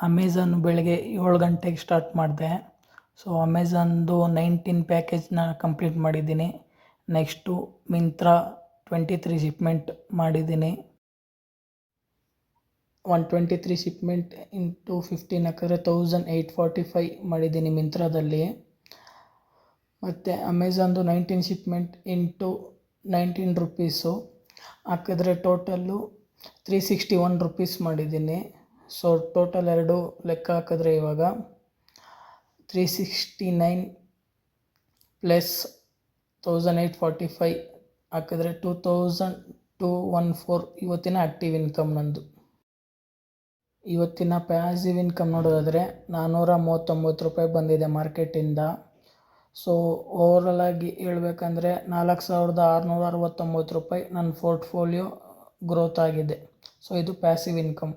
Amazon ಬೆಳಗ್ಗೆ 7 ಗಂಟೆಗೆ start ಮಾಡಿದೆ. ಸೊ ಅಮೆಝಾನ್ದು 19 ಪ್ಯಾಕೇಜ್ನ ಕಂಪ್ಲೀಟ್ ಮಾಡಿದ್ದೀನಿ. ನೆಕ್ಸ್ಟು ಮಿಂತ್ರಾ 23 ಶಿಪ್ಮೆಂಟ್ ಮಾಡಿದ್ದೀನಿ. 123 ಶಿಪ್ಮೆಂಟ್ ಇಂಟು 15 ಹಾಕಿದ್ರೆ 1845 ಮಾಡಿದ್ದೀನಿ ಮಿಂತ್ರಾದಲ್ಲಿ. ಮತ್ತು ಅಮೆಝಾನ್ದು 19 ಶಿಪ್ಮೆಂಟ್ ಇಂಟು 19 ರುಪೀಸು ಹಾಕಿದ್ರೆ ಟೋಟಲ್ಲು 361 ರುಪೀಸ್ ಮಾಡಿದ್ದೀನಿ. ಸೊ ಟೋಟಲ್ ಎರಡು ಲೆಕ್ಕ ಹಾಕಿದ್ರೆ ಇವಾಗ 369 ಪ್ಲಸ್ 1845 ಹಾಕಿದ್ರೆ 2214 ಇವತ್ತಿನ ಆ್ಯಕ್ಟಿವ್ ಇನ್ಕಮ್ ನಂದು. ಇವತ್ತಿನ ಪ್ಯಾಸಿವ್ ಇನ್ಕಮ್ ನೋಡೋದಾದರೆ 439 ರೂಪಾಯಿ ಬಂದಿದೆ ಮಾರ್ಕೆಟಿಂದ. ಸೊ ಓವರಾಲಾಗಿ ಹೇಳ್ಬೇಕಂದ್ರೆ 4669 ರೂಪಾಯಿ ನನ್ನ ಪೋರ್ಟ್ಫೋಲಿಯೋ ಗ್ರೋತ್ ಆಗಿದೆ. ಸೊ ಇದು ಪ್ಯಾಸಿವ್ ಇನ್ಕಮ್.